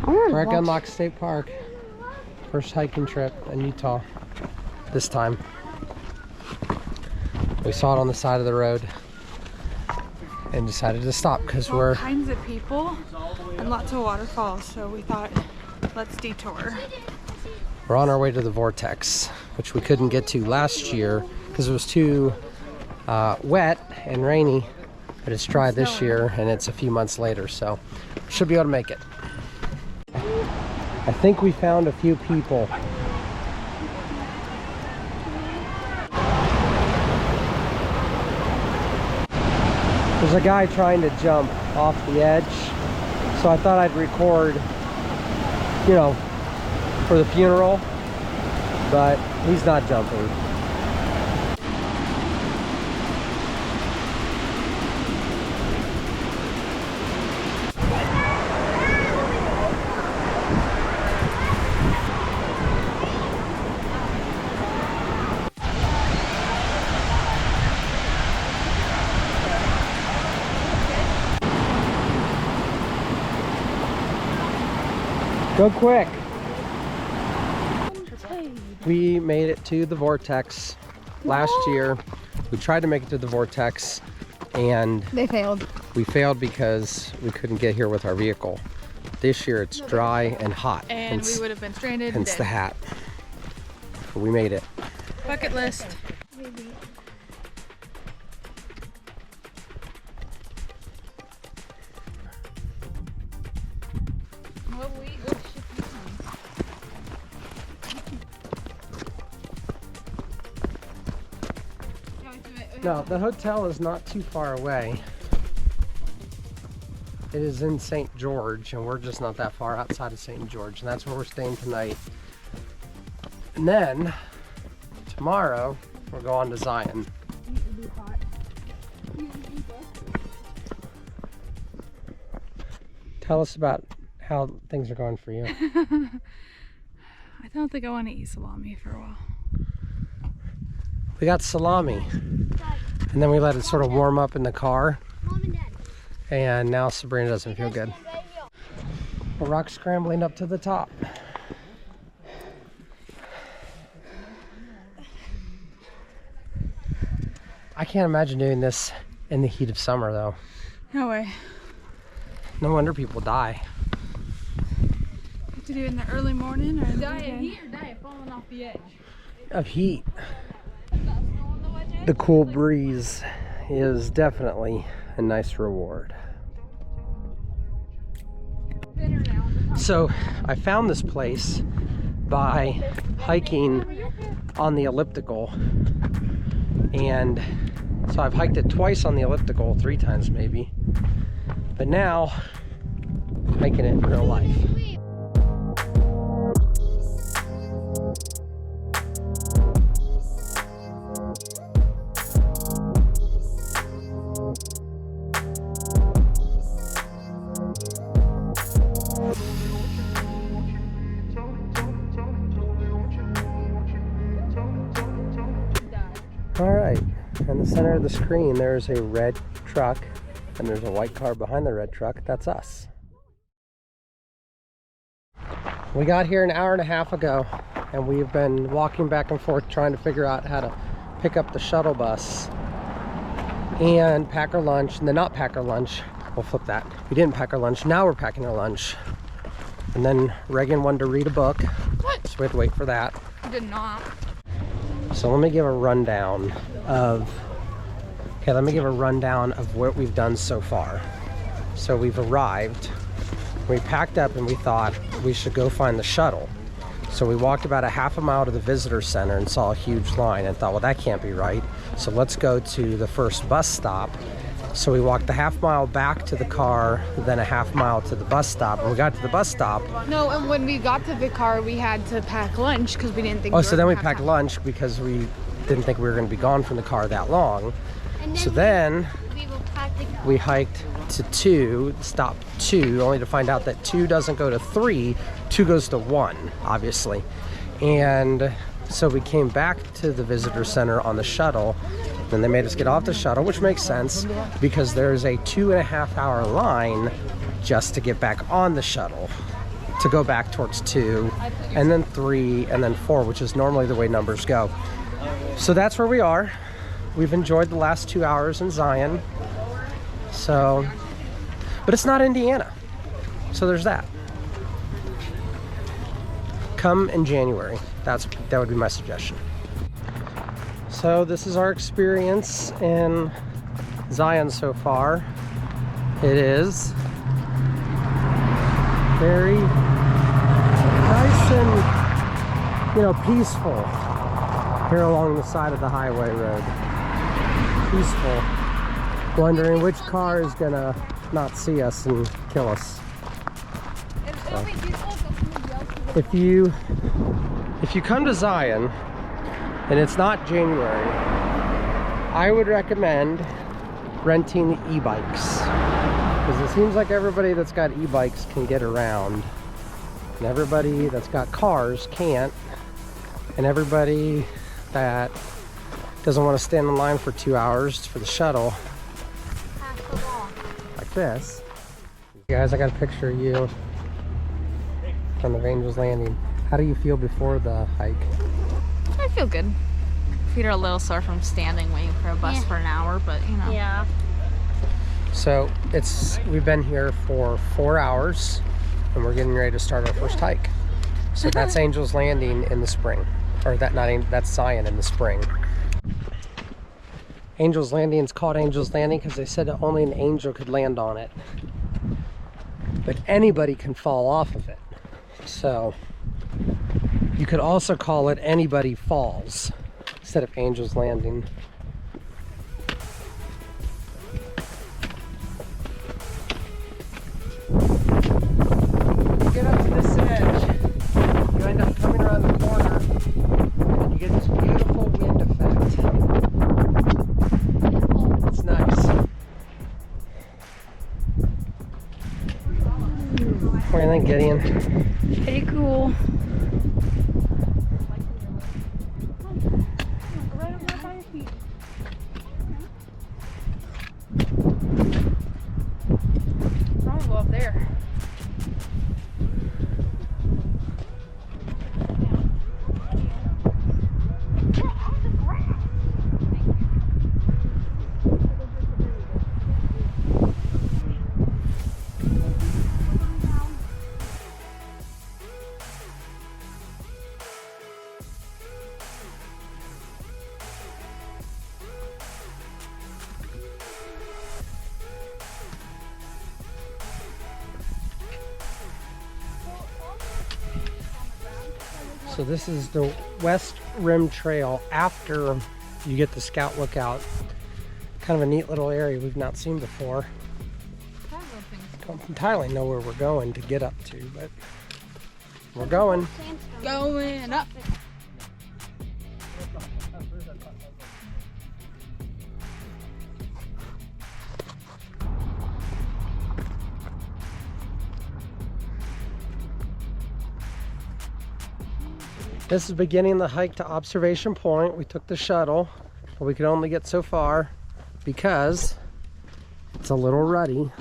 We're at Gunlock State Park. First hiking trip in Utah this time. We saw it on the side of the road and decided to stop because we're all kinds of people and lots of waterfalls, so we thought, let's detour. We're on our way to the Vortex, which we couldn't get to last year because it was too wet and rainy, but it's dry this year and it's a few months later, so should be able to make it. I think we found a few people. There's a guy trying to jump off the edge, so I thought I'd record, you know, for the funeral, but he's not jumping. Go quick. We made it to the Vortex last year. We tried to make it to the Vortex and they failed. We failed because we couldn't get here with our vehicle. This year it's dry and hot. And we would have been stranded. Hence the hat. But we made it. Bucket list. No, the hotel is not too far away. It is in St. George, and we're just not that far outside of St. George, and that's where we're staying tonight. And then, tomorrow, we'll go on to Zion. Tell us about how things are going for you. I don't think I want to eat salami for a while. We got salami, and then we let it sort of warm up in the car, and now Sabrina doesn't feel good. We're rock scrambling up to the top. I can't imagine doing this in the heat of summer, though. No way. No wonder people die. To do it in the early morning or die of heat or die of falling off the edge? Of heat. The cool breeze is definitely a nice reward. So I found this place by hiking on the elliptical, and so I've hiked it twice on the elliptical, 3 times maybe, but now I'm hiking it in real life. All right, in the center of the screen, there's a red truck, and there's a white car behind the red truck. That's us. We got here an hour and a half ago, and we've been walking back and forth trying to figure out how to pick up the shuttle bus and pack our lunch, and then not pack our lunch. We'll flip that. We didn't pack our lunch. Now we're packing our lunch. And then Reagan wanted to read a book. What? So we had to wait for that. I did not. So let me give a rundown of what we've done so far. So we've arrived, we packed up, and we thought we should go find the shuttle. So we walked about a half a mile to the visitor center and saw a huge line and thought, well, that can't be right. So let's go to the first bus stop. So we walked the half mile back to the car, then a half mile to the bus stop. When we got to the bus stop... No, and when we got to the car, we had to pack lunch because we didn't think so then we packed lunch because we didn't think we were going to be gone from the car that long. So then we hiked to stop 2, only to find out that 2 doesn't go to 3, 2 goes to 1, obviously. And so we came back to the visitor center on the shuttle. Then they made us get off the shuttle, which makes sense because there's a 2.5-hour line just to get back on the shuttle. to go back towards 2, and then 3, and then 4, which is normally the way numbers go. So that's where we are. We've enjoyed the last 2 hours in Zion. So, but it's not Indiana. So there's that. Come in January. That would be my suggestion. So this is our experience in Zion so far. It is very nice and, you know, peaceful here along the side of the highway road. Peaceful. Wondering which car is gonna not see us and kill us. So, if you come to Zion and it's not January, I would recommend renting e-bikes, because it seems like everybody that's got e-bikes can get around, and everybody that's got cars can't, and everybody that doesn't want to stand in line for 2 hours for the shuttle like this. Guys, I got a picture of you from the Angel's Landing. How do you feel before the hike? I feel good. Feet are a little sore from standing waiting for a bus for an hour, but you know. Yeah. So we've been here for 4 hours and we're getting ready to start our first hike. So that's Angel's Landing in the spring, or that's Zion in the spring. Angel's Landing is called Angel's Landing because they said that only an angel could land on it, but anybody can fall off of it. So you could also call it Anybody Falls instead of Angel's Landing. Get up to this edge, you end up coming around the corner and you get this beautiful wind effect. It's nice. What do you think, Gideon? Pretty cool. I'll go up there. So this is the West Rim Trail after you get the Scout Lookout. Kind of a neat little area we've not seen before. Don't entirely know where we're going to get up to, but we're going. Going up. This is beginning the hike to Observation Point. We took the shuttle, but we could only get so far because it's a little ruddy.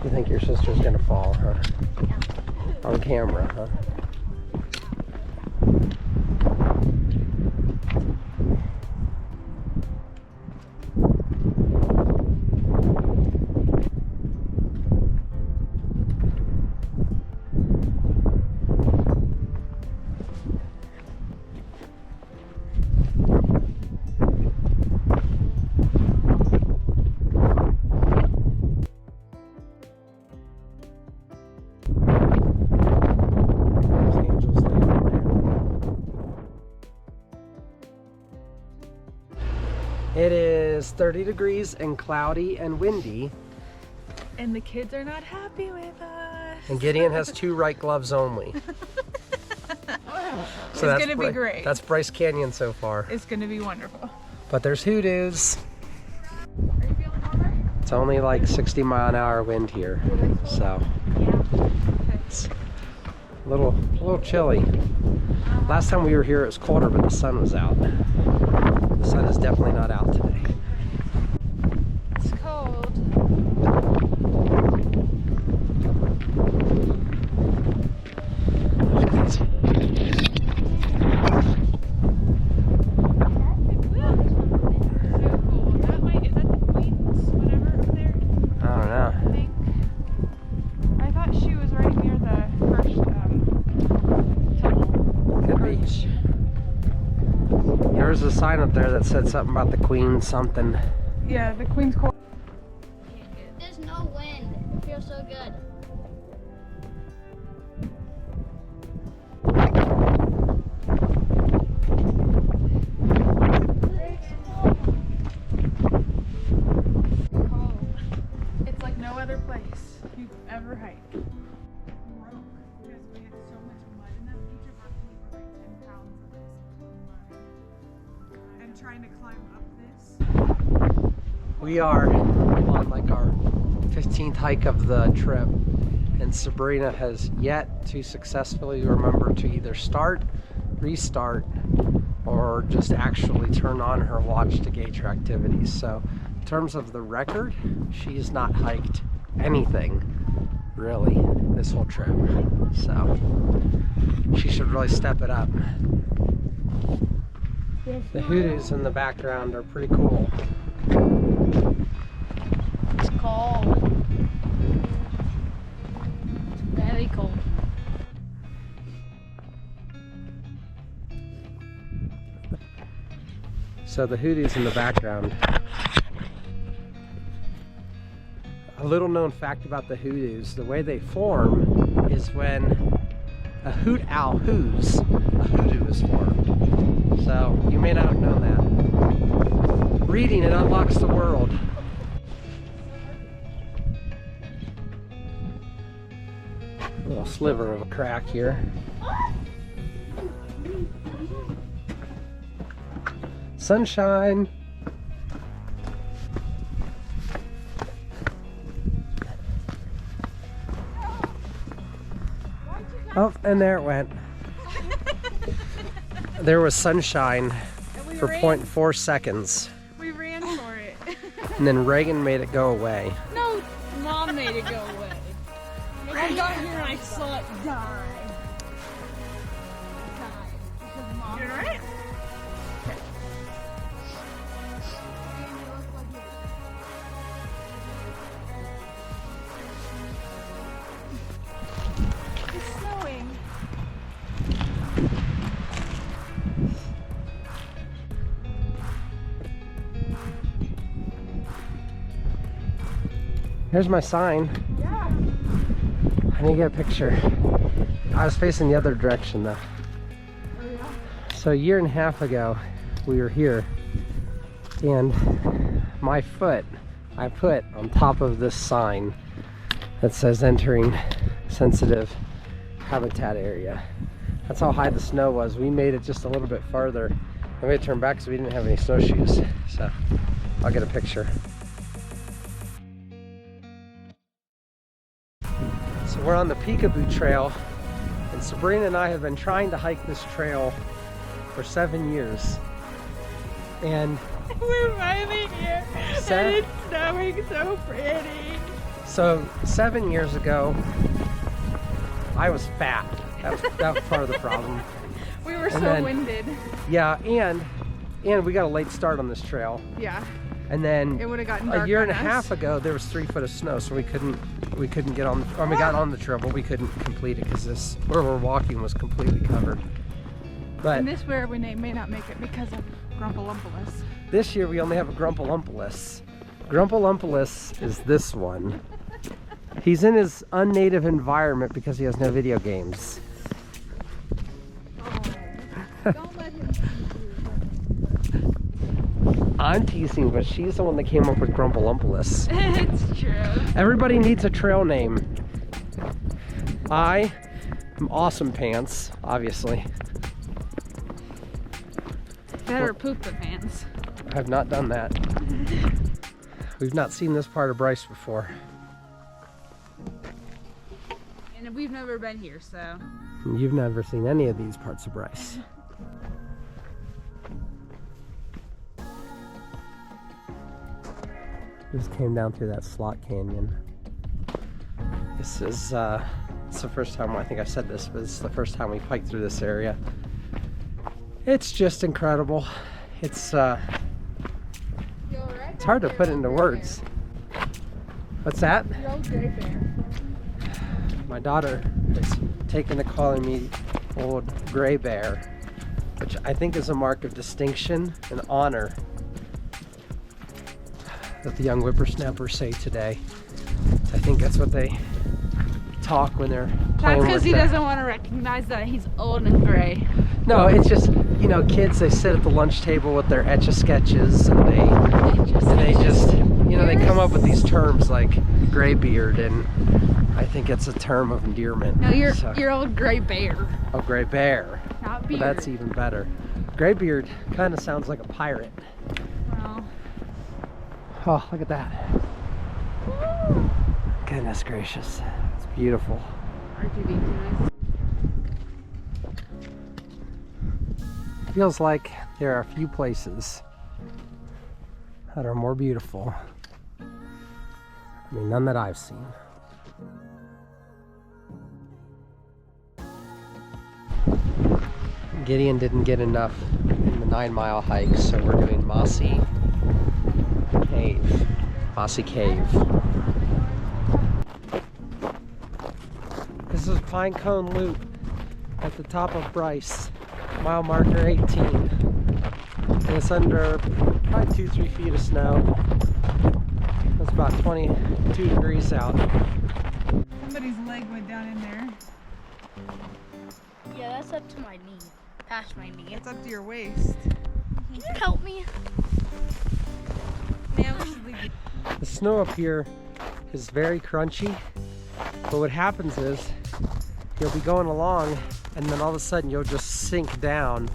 You think your sister's gonna fall, huh? On camera, huh? It is 30 degrees and cloudy and windy. And the kids are not happy with us. And Gideon has 2 right gloves only. It's gonna be great. That's Bryce Canyon so far. It's gonna be wonderful. But there's hoodoos. Are you feeling warmer? It's only like 60-mile-an-hour wind here, so it's a little chilly. Last time we were here it was colder, but the sun was out. The sun is definitely not out today. It's cold. There's a sign up there that said something about the Queen something. Yeah, the Queen's cold. There's no wind. It feels so good. It's like no other place you've ever hiked. Because we had so much mud in that each of our feet were like 10 pounds of this mud. And trying to climb up this. We are on like our 15th hike of the trip, and Sabrina has yet to successfully remember to either start, restart, or just actually turn on her watch to gauge her activities. So in terms of the record, she's not hiked anything really this whole trip. So she should really step it up. The hoodoos in the background are pretty cool. It's cold. It's very cold. So the hoodoos in the background. A little known fact about the hoodoos, the way they form is when a hoot owl hoos, a hoodoo is formed. So you may not have known that. Reading, it unlocks the world. A little sliver of a crack here. Sunshine. Oh, and there it went. There was sunshine for 0.4 seconds. We ran for it. And then Reagan made it go away. No, Mom made it go away. I got here and I saw it die. You're right. It's snowing. Here's my sign. Yeah. I need to get a picture. I was facing the other direction though. Oh yeah. So a year and a half ago, we were here, and my foot I put on top of this sign that says entering sensitive habitat area. That's how high the snow was. We made it just a little bit farther, and we had to turn back because we didn't have any snowshoes. So I'll get a picture. So we're on the Peekaboo Trail, and Sabrina and I have been trying to hike this trail for 7 years. And We're finally here. And it's snowing so pretty. so 7 years ago, I was fat. That was part of the problem. We were so then- winded. Yeah, and we got a late start on this trail. Yeah. And then It would have gotten dark a year and a on us. half ago, there was 3 foot of snow, so we couldn't get on. Or we got on the trail, but we couldn't complete it because this where we're walking was completely covered. But And this where we may not make it because of Grumpalumpulas. this year we only have a Grumpalumpulas. Grumpalumpulas is this one. He's in his unnative environment because he has no video games. Don't let him see I'm teasing, but she's the one that came up with Grumpalumpulas. It's true. Everybody needs a trail name. I am Awesome Pants, obviously. Better poop the pants. I have not done that. We've not seen this part of Bryce before. And we've never been here, so. And you've never seen any of these parts of Bryce. Just came down through that slot canyon. This is it's the first time, I think I've said this, but it's the first time we've hiked through this area. It's just incredible. It's hard to put into words. What's that? The old gray bear. My daughter has taken to calling me old gray bear, which I think is a mark of distinction and honor that the young whippersnappers say today. I think that's what they talk when they're playing. That's because with he the... doesn't want to recognize that he's old and gray. No, it's just, you know, kids, they sit at the lunch table with their etch-a-sketches and they just, you know, they come up with these terms like gray beard, and I think it's a term of endearment. No, you're So- old gray bear. Oh, gray bear. Not Well, beard. that's even better. Graybeard kind of sounds like a pirate. Well, Oh, look at that. Goodness gracious. It's beautiful. R2D2 Feels like there are a few places that are more beautiful. I mean, none that I've seen. Gideon didn't get enough in the 9-mile hike, so we're doing Mossy Cave. Mossy Cave. This is Pine Cone Loop at the top of Bryce, mile marker 18. And it's under probably 2-3 feet of snow. It's about 22 degrees out. Somebody's leg went down in there. Yeah, that's up to my knee. Past my knee. It's up to your waist. Can you help me? Man, we should leave. The snow up here is very crunchy, but what happens is you'll be going along and then all of a sudden you'll just sink down,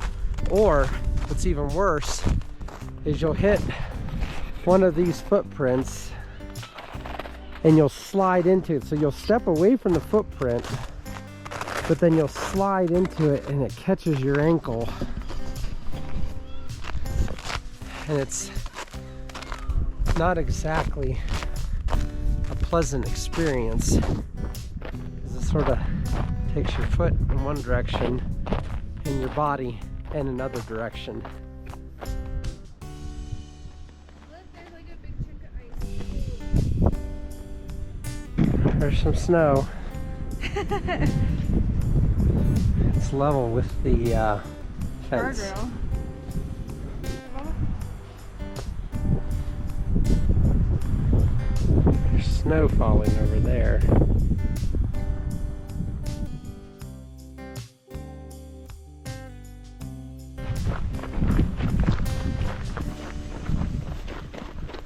or what's even worse is you'll hit one of these footprints and you'll slide into it. So you'll step away from the footprint, but then you'll slide into it and it catches your ankle, and it's not exactly a pleasant experience, because it sort of takes your foot in one direction and your body in another direction. Look, there's like a big chunk of ice. There's some snow. It's level with the fence. Guardrail. There's snow falling over there.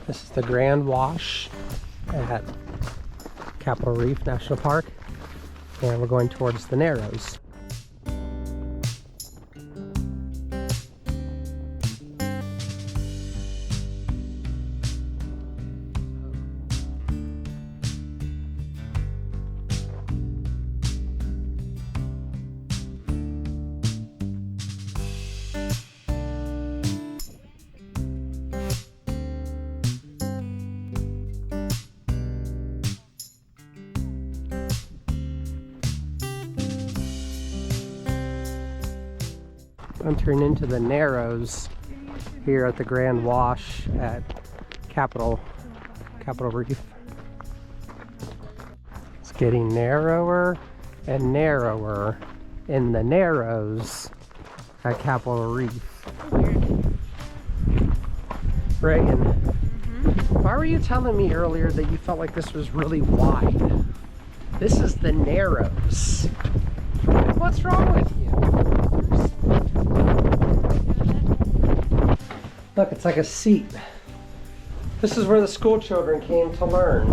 This is the Grand Wash at Capitol Reef National Park, and we're going towards the Narrows. Entering into the Narrows here at the Grand Wash at Capitol Reef. It's getting narrower and narrower in the Narrows at Capitol Reef. Reagan, why were you telling me earlier that you felt like this was really wide? This is the Narrows. What's wrong with you? Look, it's like a seat. This is where the school children came to learn.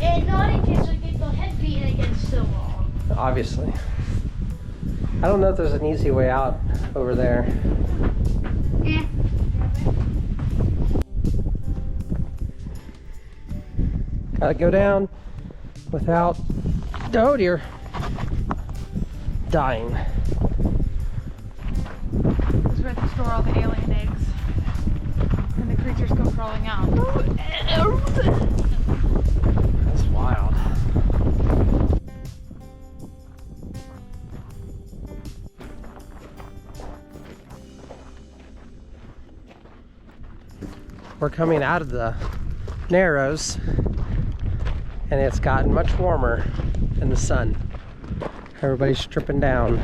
And not in case I get the head beaten against the wall. Obviously. I don't know if there's an easy way out over there. Yeah. Gotta go down without, oh dear, dying. This is where they store all the alien eggs. And the creatures go crawling out. That's wild. We're coming out of the Narrows, and it's gotten much warmer in the sun. Everybody's stripping down.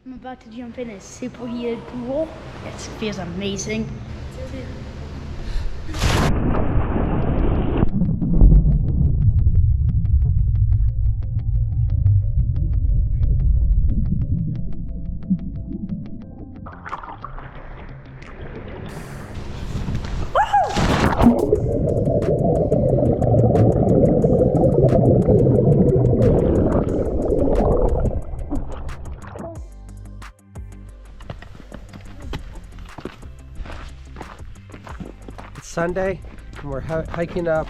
I'm about to jump in a super heated pool. It feels amazing. Sunday, and we're hiking up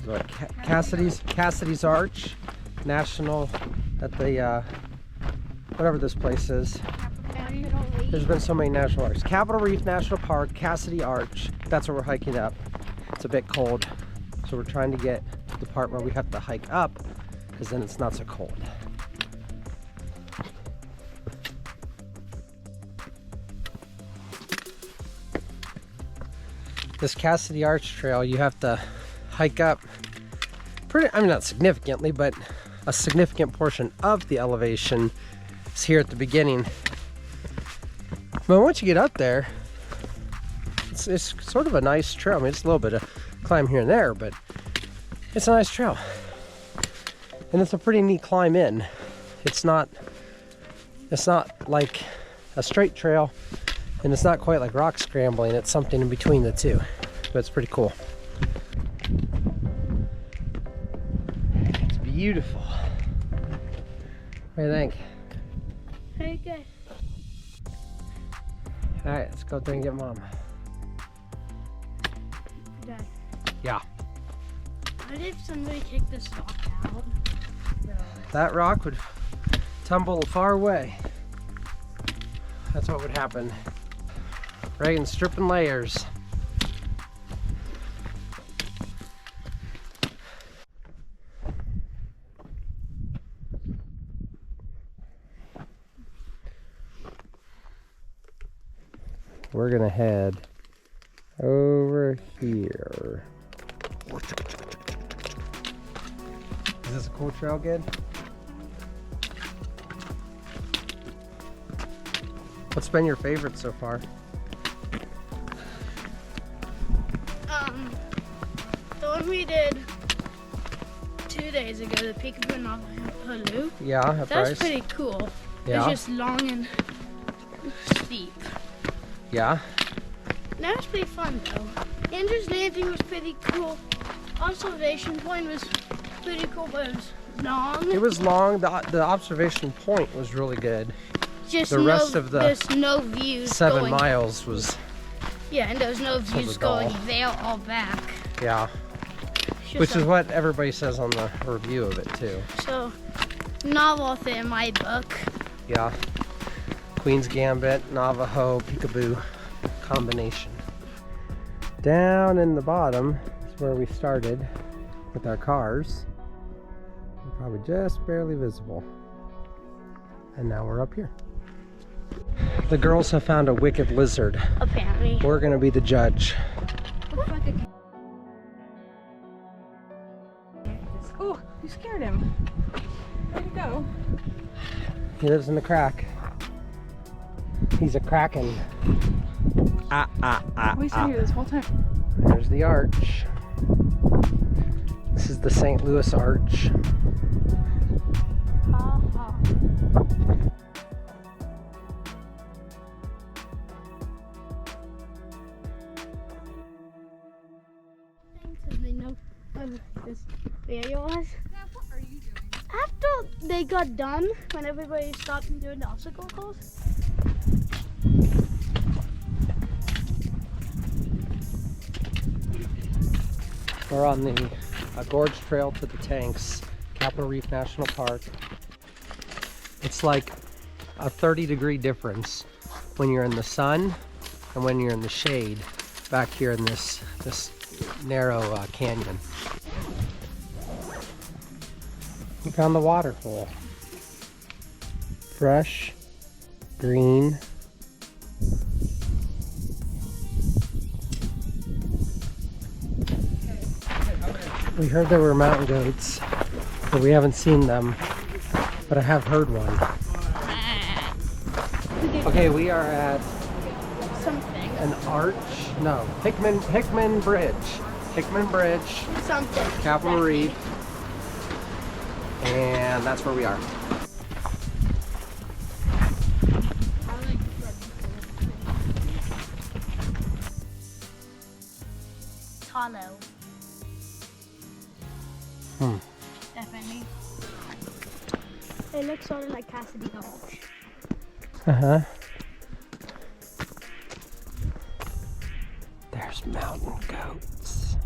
what, Cassidy's Arch National at the whatever this place is. There's been so many national parks. Capitol Reef National Park, Cassidy Arch. That's where we're hiking up. It's a bit cold, so we're trying to get to the part where we have to hike up, because then it's not so cold. This Cassidy Arch Trail, you have to hike up not significantly, but a significant portion of the elevation is here at the beginning. But once you get up there, it's sort of a nice trail. I mean, it's a little bit of climb here and there, but it's a nice trail. And it's a pretty neat climb in. It's not like a straight trail, and it's not quite like rock scrambling. It's something in between the two, but it's pretty cool. It's beautiful. What do you think? Very good. All right, let's go up there and get Mom. Dad, Yeah. what if somebody kicked this rock out? That rock would tumble far away. That's what would happen. Reagan's stripping layers. We're gonna head over here. Is this a cool trail, good? What's been your favorite so far? The one we did 2 days ago, the Peekaboo Navajo. Yeah, at That was Bryce. pretty cool. Yeah. It's just long and steep. Yeah. That was pretty fun though. Andrew's Landing was pretty cool. Observation Point was pretty cool, but it was long. It was long. The observation point was really good. Just the rest of the there's no views 7 going. miles was, Yeah, and there's no views dull. going there or back. yeah. Just Which is what everybody says on the review of it too. so not worth it in my book. Yeah. Queen's Gambit, Navajo, Peekaboo combination. Down in the bottom is where we started with our cars. We're probably just barely visible. And now we're up here. The girls have found a wicked lizard. Apparently. We're gonna be the judge. Oh, you scared him. Where'd he go? He lives in the crack. He's a kraken. We've been here this whole time. There's the arch. This is the St. Louis Arch. They know this video was. What are you doing? After they got done, when everybody stopped and doing the obstacle course, We're on the gorge trail to the tanks, Capitol Reef National Park. It's like a 30-degree difference when you're in the sun and when you're in the shade back here in this narrow canyon. We found the waterfall. Fresh, green. We heard there were mountain goats, but we haven't seen them. But I have heard one. Okay, we are at Something. an arch. No, Hickman Bridge. Hickman Bridge, Something. Capitol Reef, and that's where we are. It's hollow. Definitely. It looks sort of like Cassidy Gulch. Uh-huh. There's mountain goats.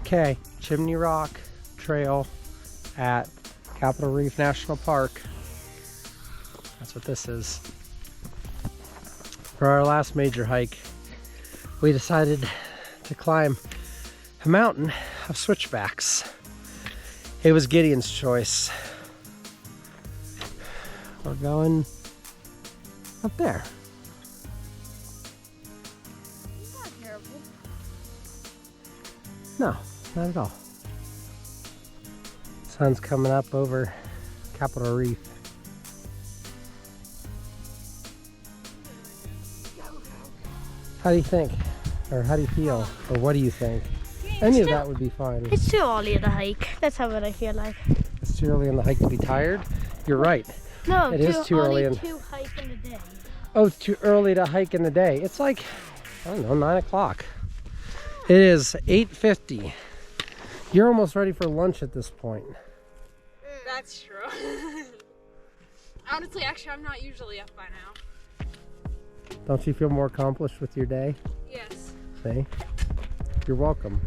Okay, Chimney Rock Trail at Capitol Reef National Park. That's what this is. For our last major hike, we decided to climb a mountain of switchbacks. It was Gideon's choice. We're going up there. Not terrible. No, not at all. Sun's coming up over Capitol Reef. How do you think? Or how do you feel? Or what do you think? Any of that would be fine. It's too early in the hike. That's how what I feel like. It's too early in the hike to be tired? You're right. No, It is too early in- to hike in the day. Oh, it's too early to hike in the day. It's like, I don't know, 9 o'clock. It is 8:50. You're almost ready for lunch at this point. That's true. Honestly, actually, I'm not usually up by now. Don't you feel more accomplished with your day? Yes. See? You're welcome.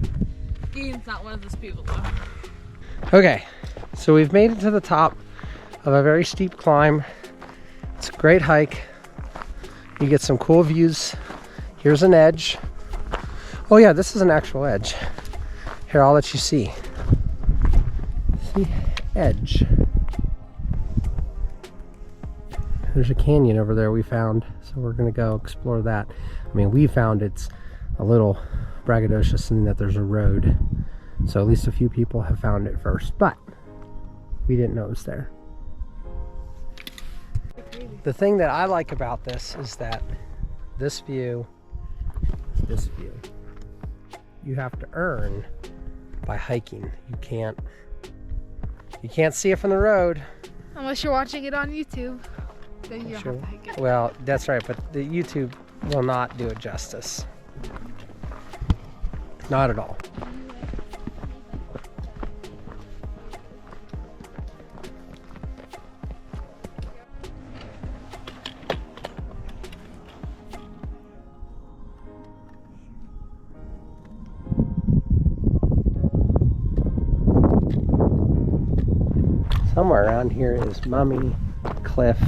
Gideon's not one of those people, though. Okay, so we've made it to the top of a very steep climb. It's a great hike. You get some cool views. Here's an edge. Oh yeah, this is an actual edge. Here, I'll let you see. See? Edge. There's a canyon over there we found, so we're gonna go explore that. I mean, we found it's a little braggadocious in that there's a road. So at least a few people have found it first, but we didn't know it was there. The thing that I like about this is that this view, you have to earn by hiking. You can't see it from the road. Unless you're watching it on YouTube, then you don't have to hike it. Well, that's right, but the YouTube will not do it justice. Not at all. Somewhere around here is Mummy Cliff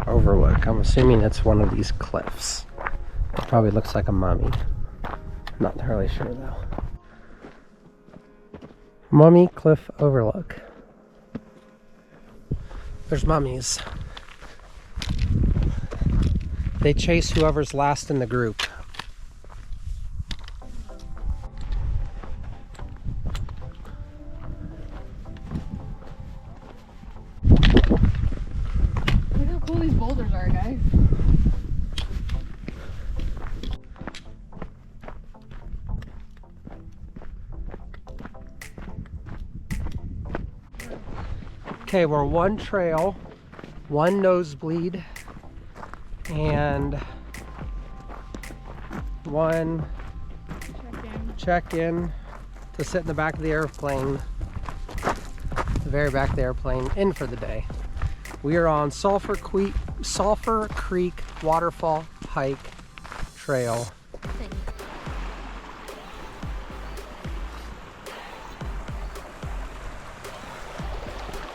Overlook. I'm assuming it's one of these cliffs. It probably looks like a mummy. Not entirely sure though. Mummy Cliff Overlook. There's mummies. They chase whoever's last in the group. Look how cool these boulders are, guys. Okay, we're one trail, one nosebleed, and one check-in to sit in the back of the airplane, the very back of the airplane, in for the day. We are on Sulphur Creek Waterfall Hike Trail.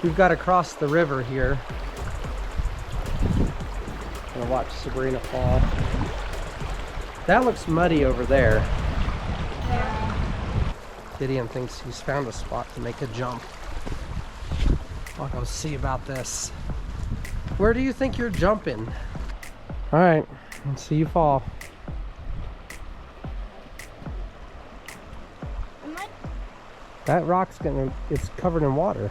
We've got to cross the river here. Gonna watch Sabrina fall. That looks muddy over there. Gideon thinks he's found a spot to make a jump. I'll go see about this. Where do you think you're jumping? All right, let's see you fall. That rock's it's covered in water.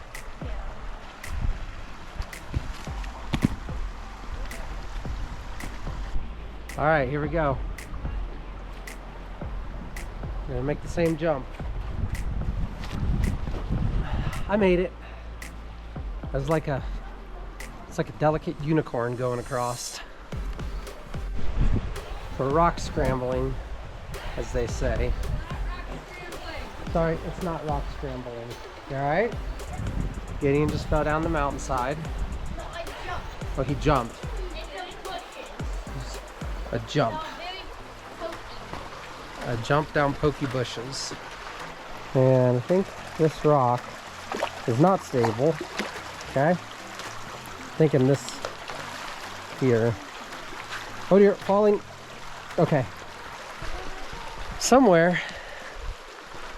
All right, here we go. We're gonna make the same jump. I made it. It's like a delicate unicorn going across. For rock scrambling, as they say. Sorry, it's not rock scrambling. You all right? Gideon just fell down the mountainside. Oh, he jumped. A jump. A jump down pokey bushes. And I think this rock is not stable. Okay? Thinking this here. Oh dear, falling. Okay. Somewhere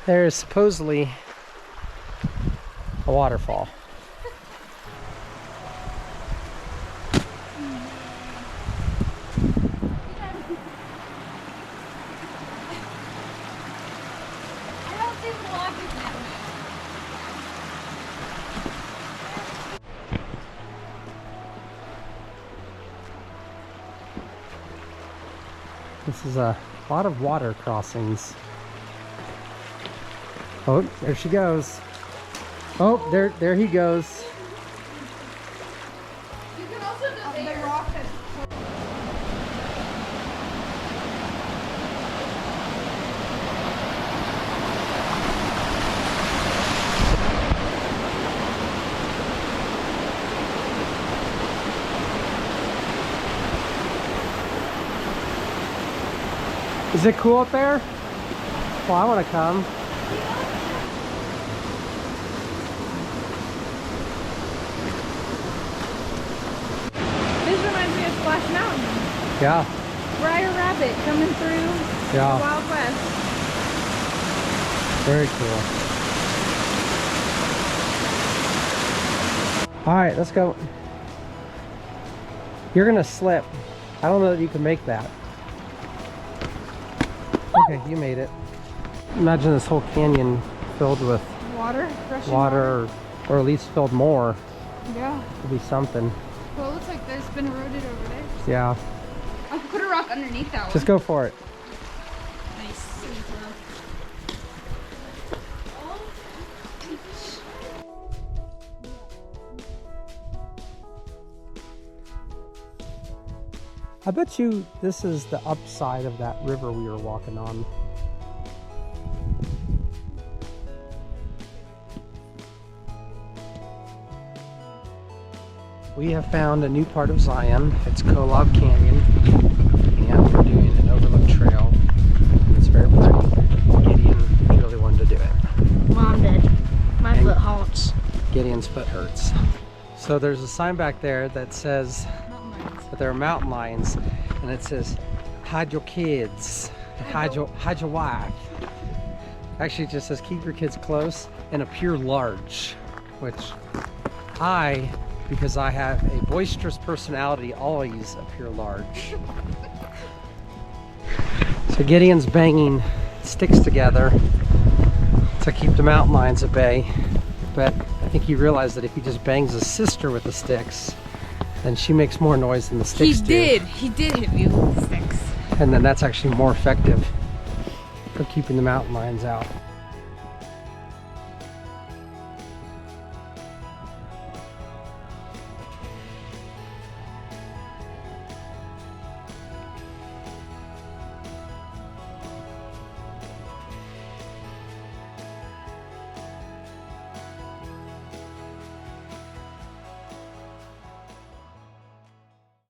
there is supposedly a waterfall. This is a lot of water crossings. Oh, there she goes. Oh, there he goes. You can also just the rock that's Is it cool up there? Well, I want to come. This reminds me of Splash Mountain. Yeah. Briar Rabbit coming through Yeah. the Wild West. Very cool. All right, let's go. You're gonna slip. I don't know that you can make that. Okay, you made it. Imagine this whole canyon filled with Water? Rushing water, or at least filled more. Yeah. It'd be something. Well, it looks like there's been eroded over there. Yeah. I could put a rock underneath that one. Just go for it. Nice. I bet you this is the upside of that river we were walking on. We have found a new part of Zion. It's Kolob Canyon, and we're doing an overlook trail. It's very pretty. Gideon really wanted to do it. Mom did. My And foot haunts. Gideon's foot hurts. So there's a sign back there that says that there are mountain lions, and it says, hide your kids, hide your wife. Actually, it just says keep your kids close and appear large, which because I have a boisterous personality, always appear large. So Gideon's banging sticks together to keep the mountain lions at bay, but I think he realized that if he just bangs his sister with the sticks, then she makes more noise than the sticks do. He did hit me with the sticks. And then that's actually more effective for keeping the mountain lions out.